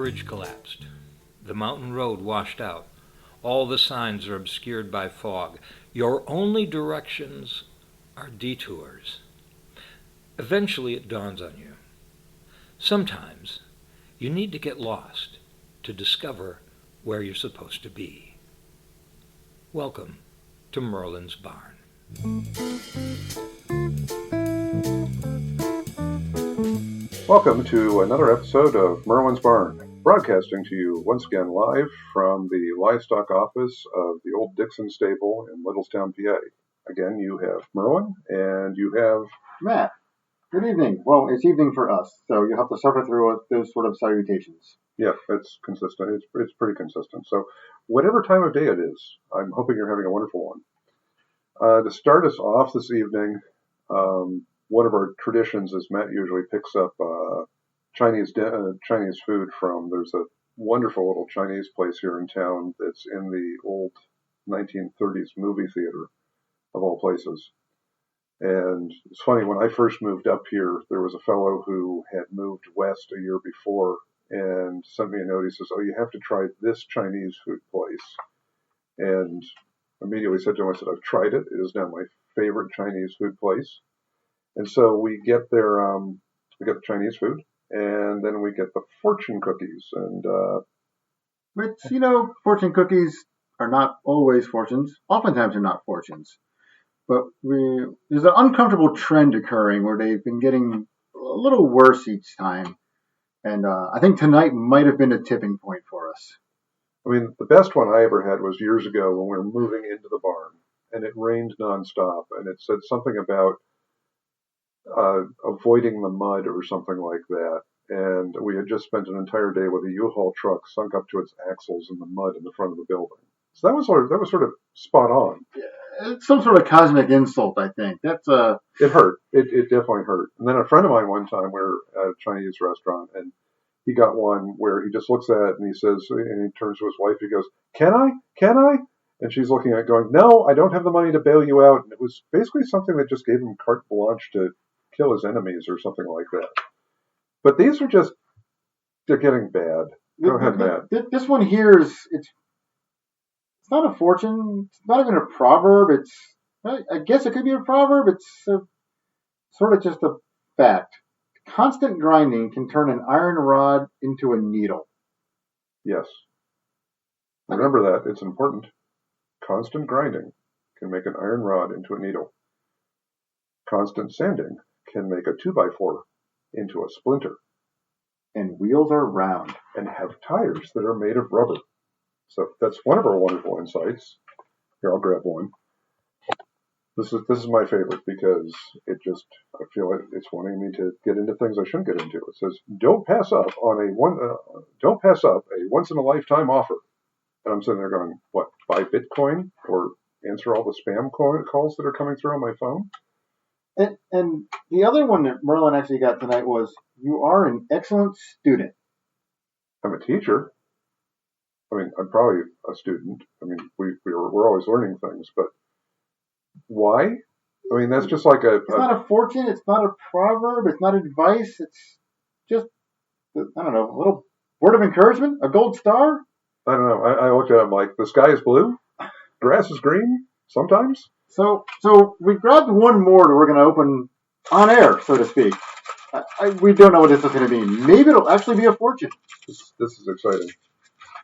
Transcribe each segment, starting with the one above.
bridge collapsed. The mountain road washed out. All the signs are obscured by fog. Your only directions are detours. Eventually it dawns on you. Sometimes you need to get lost to discover where you're supposed to be. Welcome to Merlin's Barn. Welcome to another episode of Merlin's Barn, broadcasting to you once again live from the livestock office of the old Dixon stable in Littlestown, PA. Again, you have Merlin and you have Matt. Good evening. Well, it's evening for us, so you'll have to suffer through those sort of salutations. Yeah, it's consistent. It's pretty consistent. So whatever time of day it is, I'm hoping you're having a wonderful one. To start us off this evening, one of our traditions is Matt usually picks up Chinese food from. There's a wonderful little Chinese place here in town that's in the old 1930s movie theater, of all places. And it's funny, when I first moved up here, there was a fellow who had moved west a year before and sent me a note. He says, "Oh, you have to try this Chinese food place." And immediately said to him, I said, "I've tried it. It is now my favorite Chinese food place." And so we get we get the Chinese food, and then we get the fortune cookies. And Which, fortune cookies are not always fortunes. Oftentimes they're not fortunes. But there's an uncomfortable trend occurring where they've been getting a little worse each time. And I think tonight might have been a tipping point for us. I mean, the best one I ever had was years ago when we were moving into the barn, and it rained nonstop, and it said something about avoiding the mud or something like that. And we had just spent an entire day with a U-Haul truck sunk up to its axles in the mud in the front of the building. So that was sort of spot on. It's some sort of cosmic insult, I think. It hurt. It definitely hurt. And then a friend of mine one time, we were at a Chinese restaurant, and he got one where he just looks at it and he says, and he turns to his wife, he goes, "Can I? Can I?" And she's looking at it going, "No, I don't have the money to bail you out." And it was basically something that just gave him carte blanche to kill his enemies or something like that. But these are they're getting bad. Go ahead, Matt. This one here it's not a fortune. It's not even a proverb. I guess it could be a proverb. It's sort of just a fact. Constant grinding can turn an iron rod into a needle. Yes. Remember that. It's important. Constant grinding can make an iron rod into a needle. Constant sanding can make a 2x4 into a splinter. And wheels are round. And have tires that are made of rubber. So that's one of our wonderful insights. Here, I'll grab one. This is my favorite because I feel like it's wanting me to get into things I shouldn't get into. It says, don't pass up a once in a lifetime offer. And I'm sitting there going, what, buy Bitcoin or answer all the spam calls that are coming through on my phone? And the other one that Merlin actually got tonight was, you are an excellent student. I'm a teacher. I mean, I'm probably a student. I mean, we're always learning things, but why? I mean, that's just like It's not a fortune. It's not a proverb. It's not advice. It's just, I don't know, a little word of encouragement, a gold star. I don't know. I looked at it like, the sky is blue, grass is green, sometimes. So we grabbed one more that we're going to open on air, so to speak. We don't know what this is going to be. Maybe it'll actually be a fortune. This is exciting.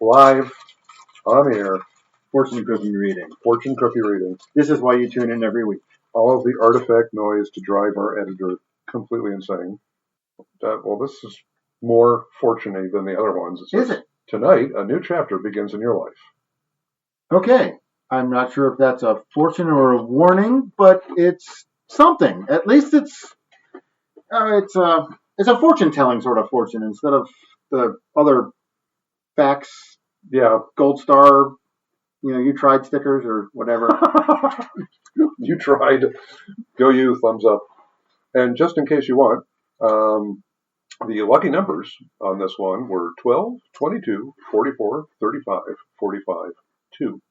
Live, on air, fortune cookie reading. Fortune cookie reading. This is why you tune in every week. All of the artifact noise to drive our editor completely insane. Well, this is more fortunate than the other ones. Is it? Tonight, a new chapter begins in your life. Okay. I'm not sure if that's a fortune or a warning, but it's something. At least it's a fortune-telling sort of fortune instead of the other facts. Yeah. Gold star, you tried stickers or whatever. You tried. Go you, thumbs up. And just in case you want, the lucky numbers on this one were 12, 22, 44, 35, 45, 2.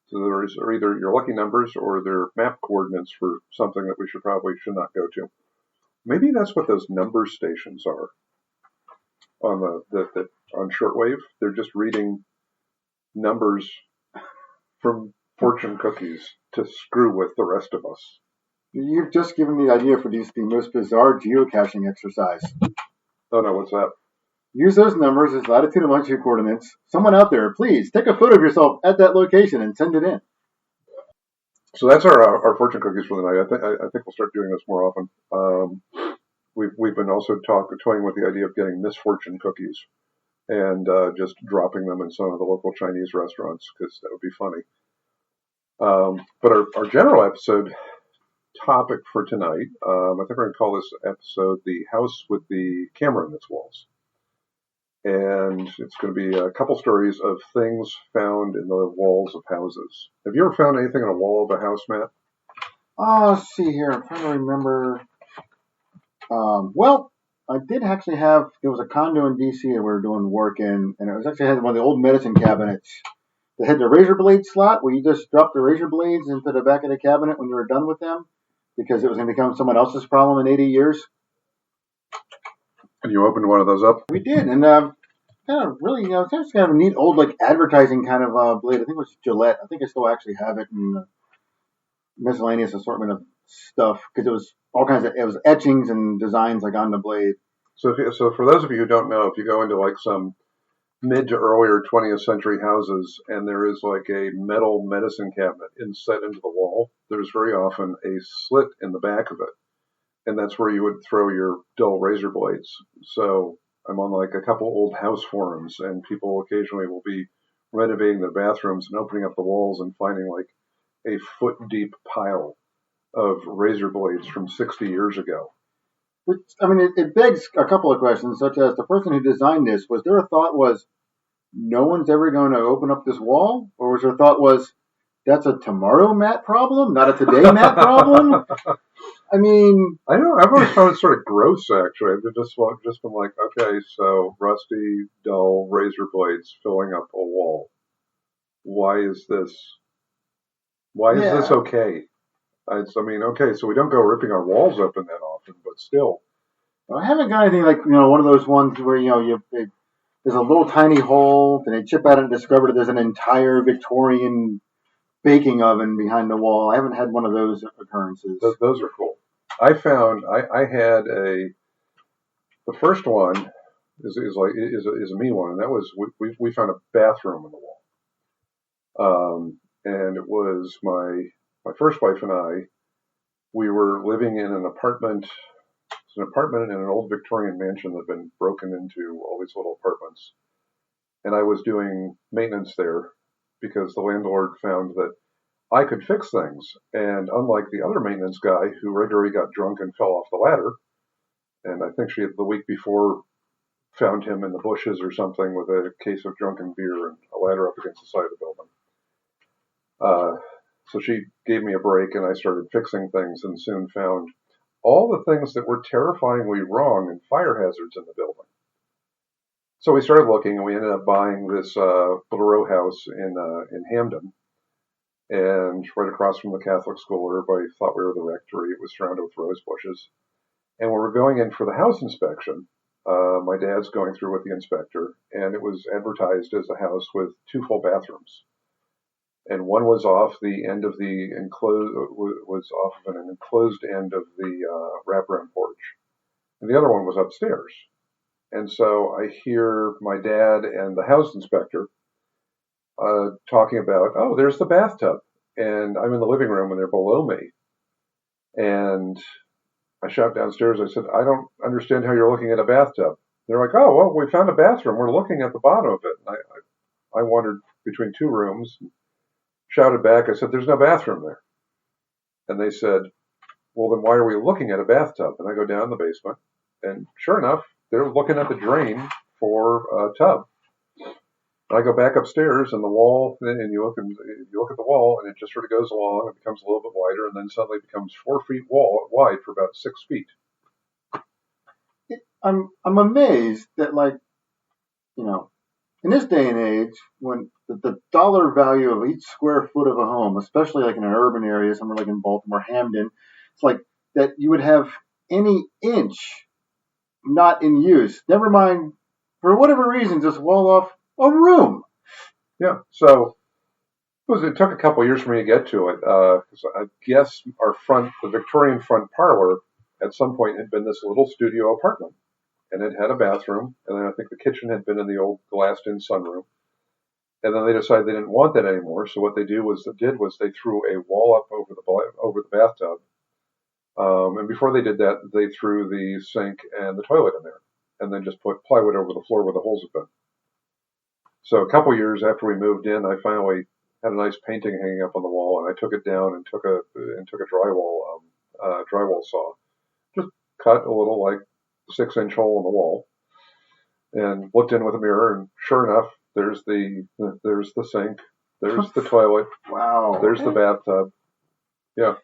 So those are either your lucky numbers or their map coordinates for something that we should not go to. Maybe that's what those number stations are. on the on shortwave. They're just reading numbers from fortune cookies to screw with the rest of us. You've just given me the idea for the most bizarre geocaching exercise. Oh no, what's that? Use those numbers as latitude and longitude coordinates. Someone out there, please take a photo of yourself at that location and send it in. So that's our fortune cookies for the night. I think we'll start doing this more often. We've been also toying with the idea of getting misfortune cookies and just dropping them in some of the local Chinese restaurants because that would be funny. But our general episode topic for tonight, I think we're going to call this episode "The House with the Camera in Its Walls." And it's going to be a couple stories of things found in the walls of houses. Have you ever found anything in a wall of a house, Matt? Let's see here. I'm trying to remember. Well, I did actually have, there was a condo in D.C. that we were doing work in, and it was actually had one of the old medicine cabinets that had the razor blade slot where you just drop the razor blades into the back of the cabinet when you were done with them because it was going to become someone else's problem in 80 years. And you opened one of those up? We did, and kind of really, it's just kind of a neat old like advertising kind of blade. I think it was Gillette. I think I still actually have it in miscellaneous assortment of stuff because it was all kinds of, it was etchings and designs like on the blade. So for those of you who don't know, if you go into like some mid to earlier 20th century houses and there is like a metal medicine cabinet inset into the wall, there's very often a slit in the back of it. And that's where you would throw your dull razor blades. So I'm on like a couple old house forums, and people occasionally will be renovating their bathrooms and opening up the walls and finding like a foot deep pile of razor blades from 60 years ago. Which, I mean, it begs a couple of questions, such as the person who designed this, was there a thought was, no one's ever going to open up this wall? Or was there a thought was, that's a tomorrow Matt problem, not a today Matt problem? I mean, I know. I've always found it sort of gross, actually. I've just been like, okay, so rusty, dull razor blades filling up a wall. Why is this? Why is this okay? I mean, okay, so we don't go ripping our walls open that often, but still. I haven't got anything like one of those ones where there's a little tiny hole, and they chip out and discover that there's an entire Victorian baking oven behind the wall. I haven't had one of those occurrences. Those are cool. I found I had the first one is a me one, and that was we found a bathroom in the wall. And it was my first wife and I. We were living in an apartment. It's an apartment in an old Victorian mansion that had been broken into all these little apartments. And I was doing maintenance there because the landlord found that I could fix things. And unlike the other maintenance guy who regularly got drunk and fell off the ladder, and I think she had the week before found him in the bushes or something with a case of drunken beer and a ladder up against the side of the building. So she gave me a break and I started fixing things and soon found all the things that were terrifyingly wrong and fire hazards in the building. So we started looking and we ended up buying this little row house in Hamden. And right across from the Catholic school where everybody thought we were the rectory, it was surrounded with rose bushes. And when we're going in for the house inspection, my dad's going through with the inspector, and it was advertised as a house with 2 full bathrooms. And one was off the end of the was off of an enclosed end of the wraparound porch, and the other one was upstairs. And so I hear my dad and the house inspector talking about, oh, there's the bathtub, and I'm in the living room and they're below me. And I shout downstairs, I said, I don't understand how you're looking at a bathtub. They're like, oh, well, we found a bathroom. We're looking at the bottom of it. And I wandered between 2 rooms, and shouted back, I said, there's no bathroom there. And they said, well, then why are we looking at a bathtub? And I go down in the basement, and sure enough, they're looking at the drain for a tub. And I go back upstairs, and the wall, and you look at the wall, and it just sort of goes along, it becomes a little bit wider, and then suddenly becomes 4 feet wide for about 6 feet. I'm amazed that, in this day and age, when the dollar value of each square foot of a home, especially like in an urban area, somewhere like in Baltimore, Hamden, it's like that you would have any inch not in use. Never mind for whatever reason, just wall off a room. Yeah. So it took a couple of years for me to get to it, because I guess the Victorian front parlor, at some point had been this little studio apartment, and it had a bathroom, and then I think the kitchen had been in the old glassed-in sunroom, and then they decided they didn't want that anymore. So what they did was they threw a wall up over the bathtub, and before they did that, they threw the sink and the toilet in there, and then just put plywood over the floor where the holes have been. So a couple of years after we moved in, I finally had a nice painting hanging up on the wall, and I took it down and took a drywall saw, just cut a little 6-inch hole in the wall, and looked in with a mirror, and sure enough, there's the sink, there's the toilet, Wow. there's the bathtub. Yeah.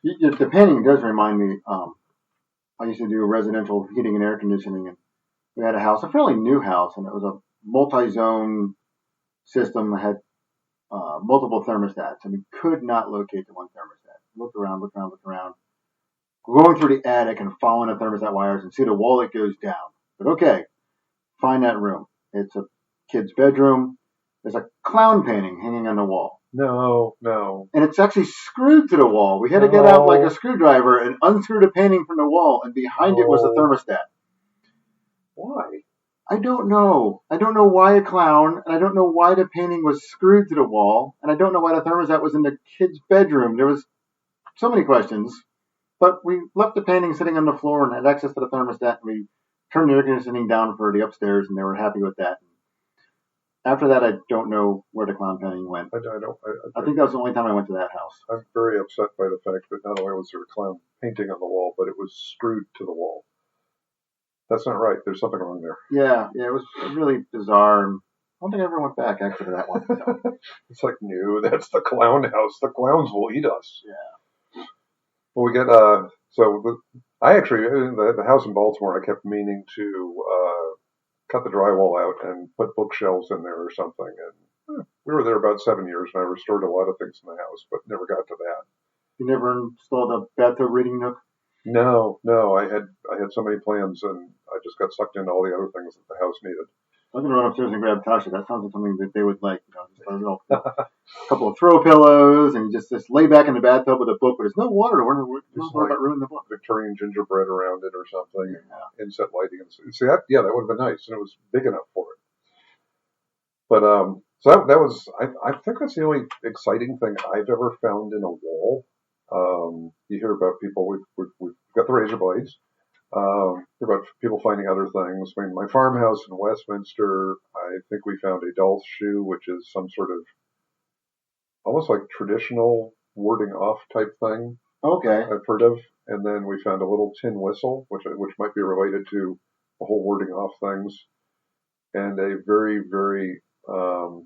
The painting does remind me. I used to do residential heating and air conditioning, and we had a fairly new house, and it was a multi-zone system that had multiple thermostats, and we could not locate the one thermostat. Looked around. Going through the attic and following the thermostat wires and see the wall that goes down. But okay, find that room. It's a kid's bedroom. There's a clown painting hanging on the wall. No. And it's actually screwed to the wall. We had to get out like a screwdriver and unscrew the painting from the wall, and behind it was the thermostat. Why? I don't know. I don't know why a clown, and I don't know why the painting was screwed to the wall, and I don't know why the thermostat was in the kid's bedroom. There was so many questions, but we left the painting sitting on the floor and had access to the thermostat, and we turned the air conditioning down for the upstairs, and they were happy with that. After that, I don't know where the clown painting went. I think that was the only time I went to that house. I'm very upset by the fact that not only was there a clown painting on the wall, but it was screwed to the wall. That's not right. There's something wrong there. Yeah, it was really bizarre. And I don't think I ever went back actually to that one. So. It's like, no, that's the clown house. The clowns will eat us. Yeah. Well, we get I actually the house in Baltimore. I kept meaning to cut the drywall out and put bookshelves in there or something. And we were there about 7 years, and I restored a lot of things in the house, but never got to that. You never installed a bathtub reading nook? No. I had so many plans, and I just got sucked into all the other things that the house needed. I'm gonna run upstairs and grab Tasha. That sounds like something that they would like. Just a couple of throw pillows, and you just lay back in the bathtub with a book. But there's no water. Don't worry about ruining the book. Victorian gingerbread around it or something. Yeah. Inset lighting. See that? Yeah, that would have been nice, and it was big enough for it. But so that was. I think that's the only exciting thing I've ever found in a wall. You hear about people. We've got the razor blades. Hear about people finding other things. I mean, my farmhouse in Westminster, I think we found a doll's shoe, which is some sort of almost like traditional warding off type thing. Okay. I've heard of. And then we found a little tin whistle, which might be related to the whole warding off things, and a very, very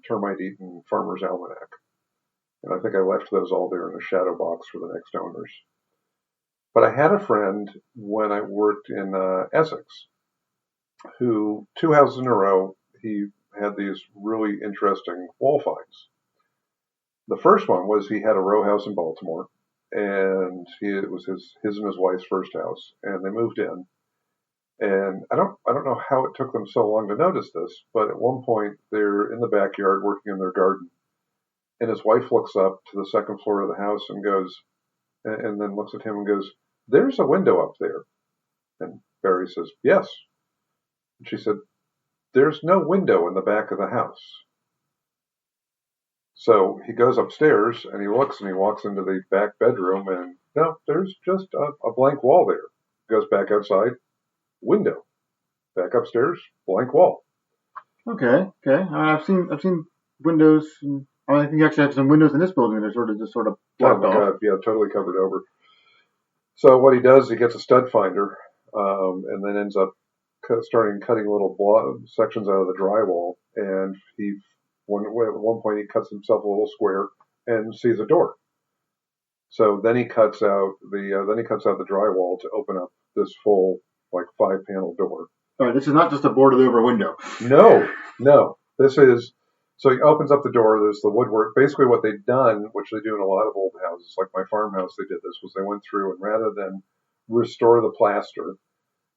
termite-eaten farmer's almanac. And I think I left those all there in a shadow box for the next owners. But I had a friend when I worked in Essex who, 2 houses in a row, he had these really interesting wall finds. The first one was he had a row house in Baltimore, and it was his and his wife's first house, and they moved in. And I don't know how it took them so long to notice this, but at one point they're in the backyard working in their garden, and his wife looks up to the second floor of the house and goes, and then looks at him and goes, "There's a window up there." And Barry says, "Yes." And she said, "There's no window in the back of the house." So he goes upstairs and he looks and he walks into the back bedroom, and no, there's just a blank wall there. Goes back outside, window. Back upstairs, blank wall. Okay. I've seen windows. I think you actually have some windows in this building that are just sort of blocked off. God, yeah, totally covered over. So what he does, he gets a stud finder, and then ends up cutting little sections out of the drywall. And at one point he cuts himself a little square and sees a door. So then he cuts out the drywall to open up this full 5-panel door. All right, this is not just a boarded over window. No, this is. So he opens up the door, there's the woodwork. Basically what they've done, which they do in a lot of old houses, like my farmhouse, they did this, was they went through and rather than restore the plaster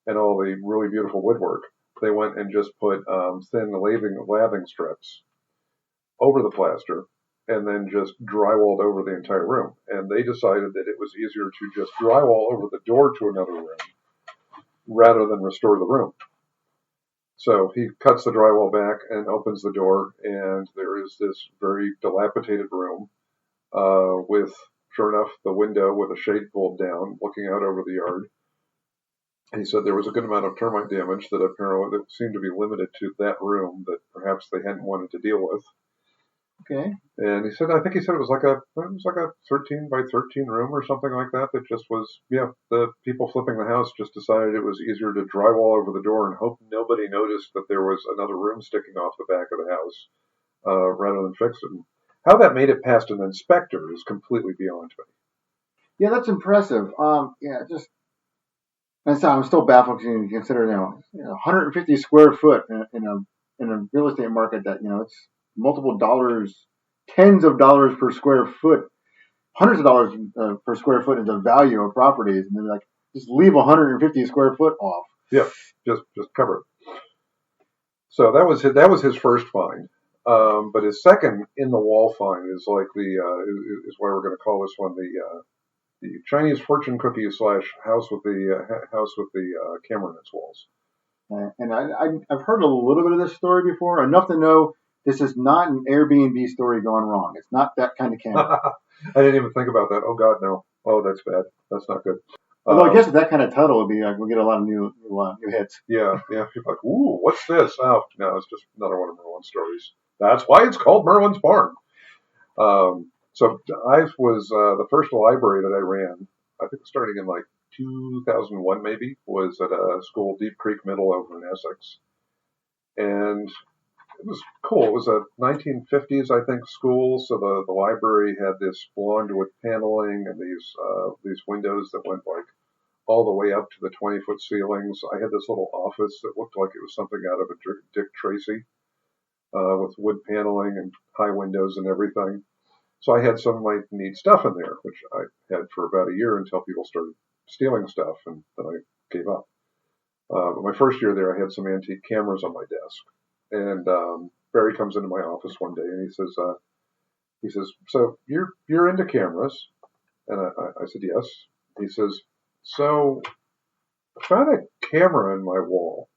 and all the really beautiful woodwork, they went and just put thin lathing strips over the plaster and then just drywalled over the entire room. And they decided that it was easier to just drywall over the door to another room rather than restore the room. So he cuts the drywall back and opens the door, and there is this very dilapidated room with, sure enough, the window with a shade pulled down, looking out over the yard. And he said there was a good amount of termite damage that apparently that seemed to be limited to that room that perhaps they hadn't wanted to deal with. Okay. And he said, I think he said it was like a 13 by 13 room or something like that. That just was, the people flipping the house just decided it was easier to drywall over the door and hope nobody noticed that there was another room sticking off the back of the house, rather than fix it. How that made it past an inspector is completely beyond me. Yeah, that's impressive. Just I'm still baffled because you consider 150 square foot in a real estate market that it's multiple dollars, tens of dollars per square foot, hundreds of dollars per square foot is the value of properties, and they're like, just leave 150 square foot off. Yeah, just cover it. So that was his first find. But his second in the wall find is like is why we're going to call this one the Chinese fortune cookie / house with the camera in its walls. And I've heard a little bit of this story before, enough to know this is not an Airbnb story gone wrong. It's not that kind of camera. I didn't even think about that. Oh God, no. Oh, that's bad. That's not good. Although I guess with that kind of title would be like we'll get a lot of new hits. Yeah. People are like, ooh, what's this? Oh, no, it's just another one of Merlin's stories. That's why it's called Merlin's Barn. So I was the first library that I ran, I think starting in like 2001 maybe, was at a school, Deep Creek Middle over in Essex. And it was cool. It was a 1950s, I think, school. So the library had this blonde wood paneling and these windows that went like all the way up to the 20-foot ceilings. I had this little office that looked like it was something out of a Dick Tracy, with wood paneling and high windows and everything. So I had some of my neat stuff in there, which I had for about a year until people started stealing stuff, and then I gave up. But my first year there, I had some antique cameras on my desk. And Barry comes into my office one day and he says, so you're into cameras? And I said, yes. He says, so I found a camera in my wall.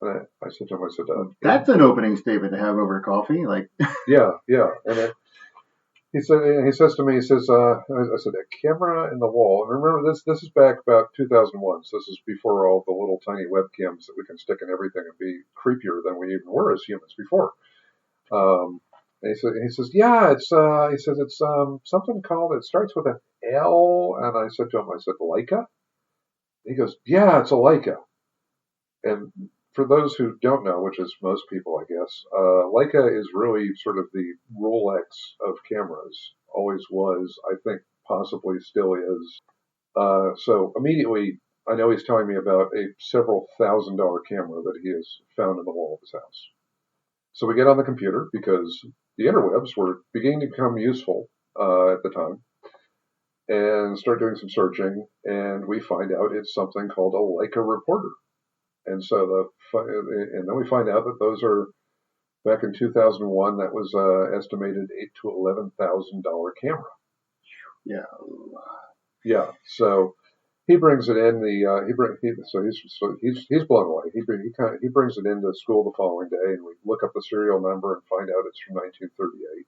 And I said to him, that's an opening statement to have over coffee. Like, yeah. And he says to me, I said, a camera in the wall. And remember, this is back about 2001. So this is before all the little tiny webcams that we can stick in everything and be creepier than we even were as humans before. And he says, yeah, it's something called, it starts with an L. And I said to him, Leica? He goes, yeah, it's a Leica. And for those who don't know, which is most people, I guess, Leica is really sort of the Rolex of cameras. Always was, I think, possibly still is. So immediately, I know he's telling me about a several $1,000 camera that he has found in the wall of his house. So we get on the computer because the interwebs were beginning to become useful at the time, and start doing some searching, and we find out it's something called a Leica reporter. And so and then we find out that those are, back in 2001, that was estimated $8,000 to $11,000 camera. Yeah. So he brings it in. He's blown away. He brings it into school the following day, and we look up the serial number and find out it's from 1938.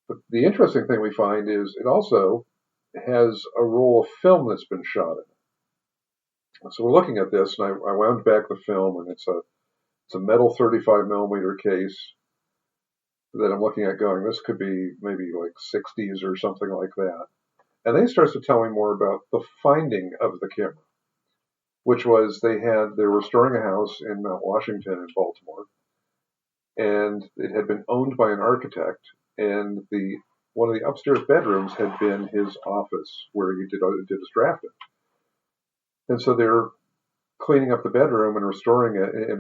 But the interesting thing we find is it also has a roll of film that's been shot in it. So we're looking at this, and I wound back the film, and it's a metal 35 millimeter case that I'm looking at going, this could be maybe like 60s or something like that. And then he starts to tell me more about the finding of the camera, which was they were storing a house in Mount Washington in Baltimore, and it had been owned by an architect, and one of the upstairs bedrooms had been his office where he did his drafting. And so they're cleaning up the bedroom and restoring it and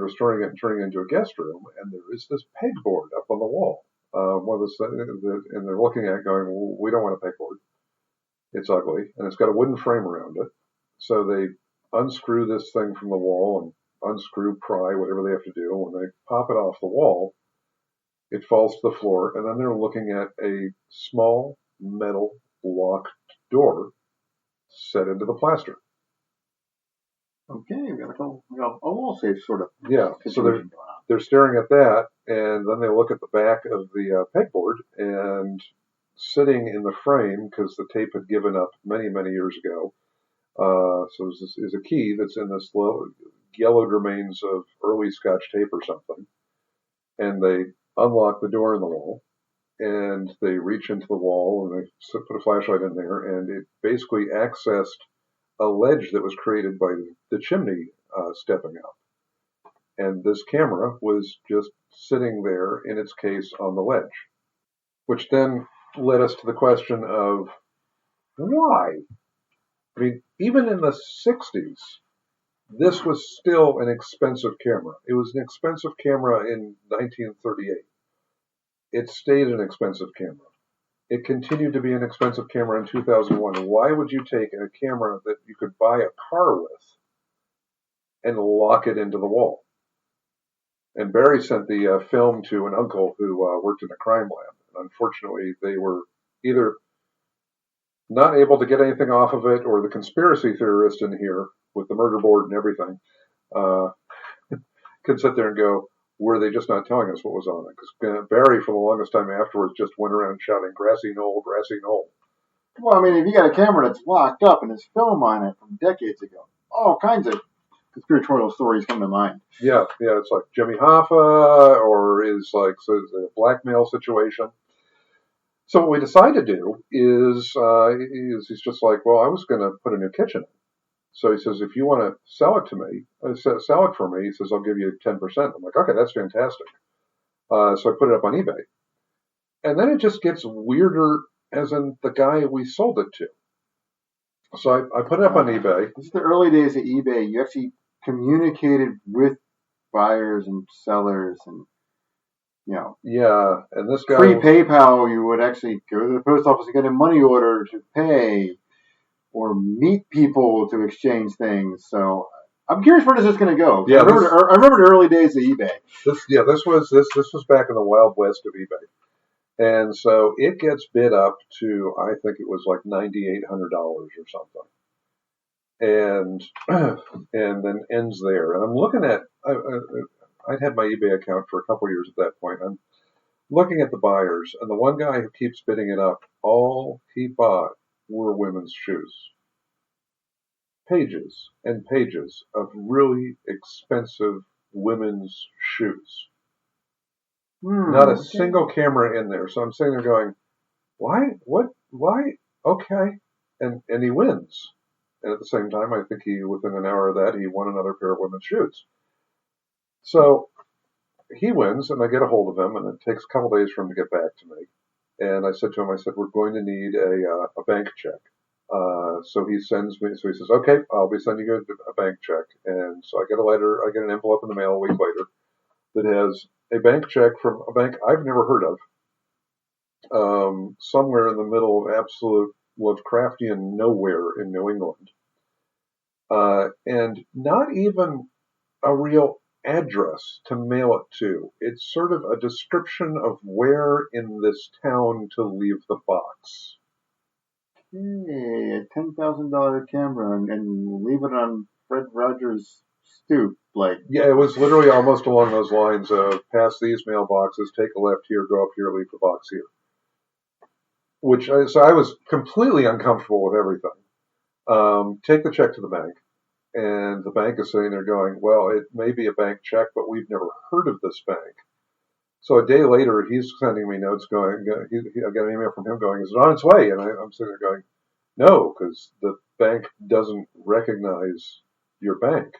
turning it into a guest room. And there is this pegboard up on the wall. And they're looking at it going, well, we don't want a pegboard. It's ugly. And it's got a wooden frame around it. So they unscrew this thing from the wall and unscrew, pry, whatever they have to do. When they pop it off the wall, it falls to the floor, and then they're looking at a small metal locked door set into the plaster. Okay, we got a wall safe sort of Yeah, so situation going on. they're staring at that, and then they look at the back of the pegboard, and sitting in the frame, because the tape had given up many, many years ago, so this is a key that's in this yellowed remains of early Scotch tape or something, and they unlock the door in the wall, and they reach into the wall, and they put a flashlight in there, and it basically accessed a ledge that was created by the chimney stepping up. And this camera was just sitting there in its case on the ledge, which then led us to the question of why? I mean, even in the 60s, this was still an expensive camera. It was an expensive camera in 1938. It stayed an expensive camera. It continued to be an expensive camera in 2001. Why would you take a camera that you could buy a car with and lock it into the wall? And Barry sent the film to an uncle who worked in a crime lab. And unfortunately, they were either not able to get anything off of it, or the conspiracy theorist in here with the murder board and everything uh, could sit there and go, were they just not telling us what was on it? Because Barry, for the longest time afterwards, just went around shouting, grassy knoll, grassy knoll. Well, I mean, if you got a camera that's locked up and there's film on it from decades ago, all kinds of conspiratorial stories come to mind. Yeah, it's like Jimmy Hoffa, or is like so it's a blackmail situation. So what we decided to do is he's just like, well, I was going to put a new kitchen in. So he says, if you want to sell it to me, sell it for me, he says, I'll give you 10%. I'm like, okay, that's fantastic. So I put it up on eBay. And then it just gets weirder, as in the guy we sold it to. So I put it up on eBay. This is the early days of eBay. You actually communicated with buyers and sellers, and Yeah, and this guy pre-PayPal, you would actually go to the post office and get a money order to pay, or meet people to exchange things. So I'm curious where this is going to go. Yeah, I remember the early days of eBay. This was back in the wild west of eBay. And so it gets bid up to, I think it was like $9,800 or something, and and then ends there. And I'm looking at, I'd had my eBay account for a couple years at that point. I'm looking at the buyers, and the one guy who keeps bidding it up, all he bought were women's shoes. Pages and pages of really expensive women's shoes. Not a single camera in there. So I'm sitting there going, why? What? Why? Okay. And he wins. And at the same time, I think within an hour of that, he won another pair of women's shoes. So he wins, and I get a hold of him, and it takes a couple days for him to get back to me. And I said to him, we're going to need a bank check. So he sends me, so he says, okay, I'll be sending you a bank check. And so I get a letter, I get an envelope in the mail a week later that has a bank check from a bank I've never heard of, somewhere in the middle of absolute Lovecraftian nowhere in New England. And not even a real address to mail it to. It's sort of a description of where in this town to leave the box. Hey, a $10,000 camera and leave it on Fred Rogers' stoop, like. Yeah, it was literally almost along those lines of pass these mailboxes, take a left here, go up here, leave the box here. So I was completely uncomfortable with everything. Take the check to the bank, and the bank is sitting there going, well, it may be a bank check, but we've never heard of this bank. So a day later, he's sending me notes going, I got an email from him going, is it on its way? And I'm sitting there going, no, because the bank doesn't recognize your bank.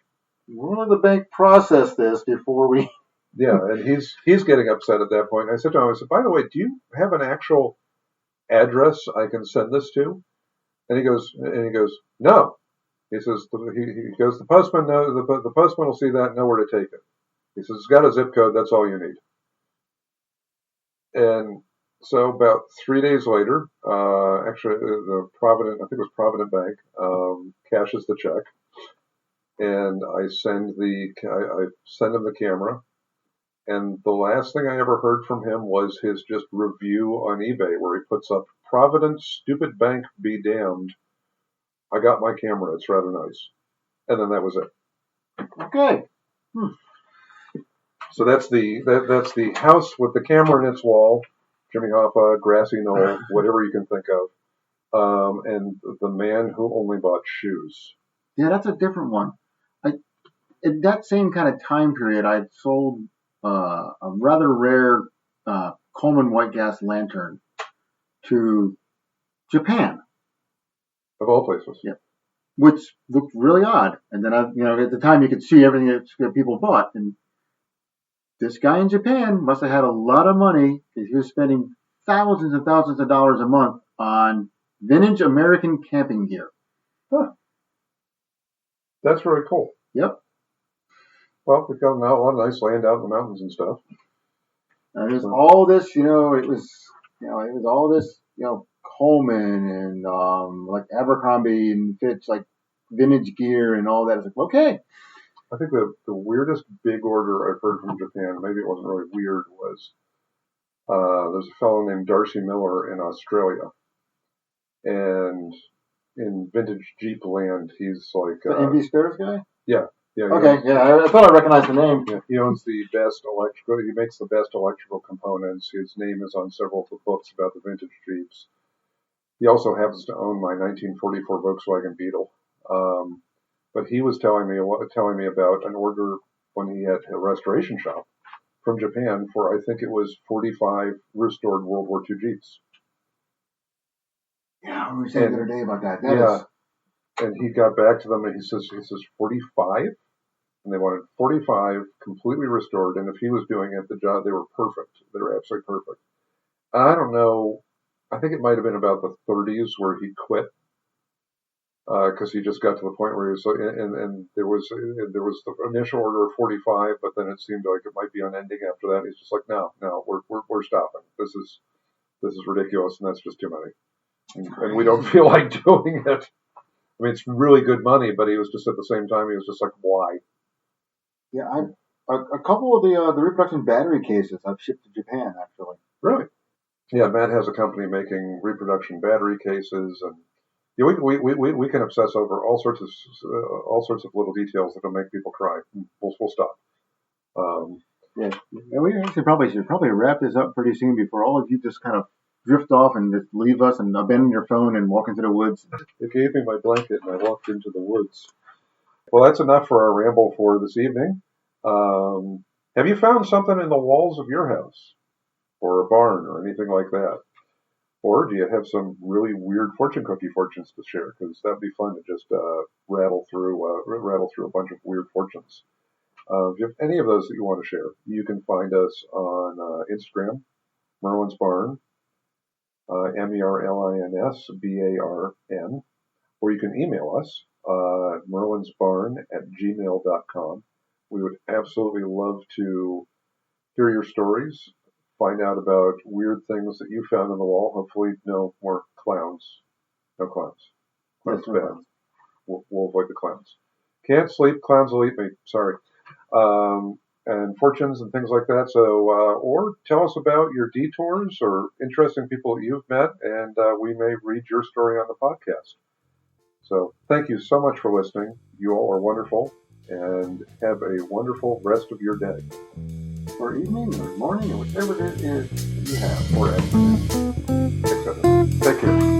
We'll let the bank process this before we. Yeah, and he's getting upset at that point. I said to him, by the way, do you have an actual address I can send this to? And he goes, no. He says, he goes, the postman will see that, know where to take it. He says, it's got a zip code, that's all you need. And so about 3 days later, actually, I think it was Provident Bank, cashes the check. and I send him the camera. And the last thing I ever heard from him was his just review on eBay, where he puts up, "Providence, stupid bank be damned. I got my camera. It's rather nice." And then that was it. Okay. So that's the house with the camera in its wall, Jimmy Hoffa, grassy knoll, whatever you can think of, and the man who only bought shoes. Yeah, that's a different one. In that same kind of time period, I sold a rather rare Coleman white gas lantern to Japan, Of all places. Yeah. which looked really odd. And then at the time you could see everything that people bought, and this guy in Japan must have had a lot of money because he was spending thousands and thousands of dollars a month on vintage American camping gear. Huh. That's very cool. Yep. Well, we've got a lot of nice land out in the mountains and stuff. And there's all this, it was all this, Coleman and like Abercrombie and Fitch, like vintage gear and all that. It's like, okay. I think the weirdest big order I've heard from Japan, maybe it wasn't really weird, was there's a fellow named Darcy Miller in Australia. And in vintage Jeep land, he's like... The MV Spares guy? Yeah. Okay, I thought I recognized the name. Yeah, he owns the best electrical. He makes the best electrical components. His name is on several of the books about the vintage Jeeps. He also happens to own my 1944 Volkswagen Beetle. But he was telling me about an order when he had a restoration shop from Japan for, I think it was 45 restored World War II Jeeps. Yeah, we were saying the other day about that. And he got back to them and he says 45. And they wanted 45 completely restored, and if he was doing it, the job, they were perfect. They were absolutely perfect. And I don't know, I think it might have been about the 30s where he quit, because he just got to the point where he was, and there was the initial order of 45, but then it seemed like it might be unending after that. He's just like, no, we're stopping. This is ridiculous, and that's just too many, and we don't feel like doing it. I mean, it's really good money, but he was just at the same time, he was just like, why? Yeah, a couple of the reproduction battery cases I've shipped to Japan, actually. Really? Yeah, Matt has a company making reproduction battery cases, and we can obsess over all sorts of little details that'll make people cry. We'll stop. Yeah, we should probably wrap this up pretty soon before all of you just kind of drift off and just leave us and abandon your phone and walk into the woods. They gave me my blanket and I walked into the woods. Well, that's enough for our ramble for this evening. Have you found something in the walls of your house, or a barn, or anything like that? Or do you have some really weird fortune cookie fortunes to share? Because that'd be fun to just rattle through a bunch of weird fortunes. If you have any of those that you want to share, you can find us on Instagram, Merlin's Barn, MERLINSBARN, or you can email us, merlinsbarn@gmail.com. We would absolutely love to hear your stories, find out about weird things that you found on the wall. Hopefully no more clowns. No clowns. Clowns bad. We'll avoid the clowns. Can't sleep, clowns will eat me. Sorry. And fortunes and things like that. So, or tell us about your detours or interesting people that you've met, and we may read your story on the podcast. So, thank you so much for listening. You all are wonderful, and have a wonderful rest of your day. Or evening, or morning, or whatever it is you have. Or afternoon, etc. Take care.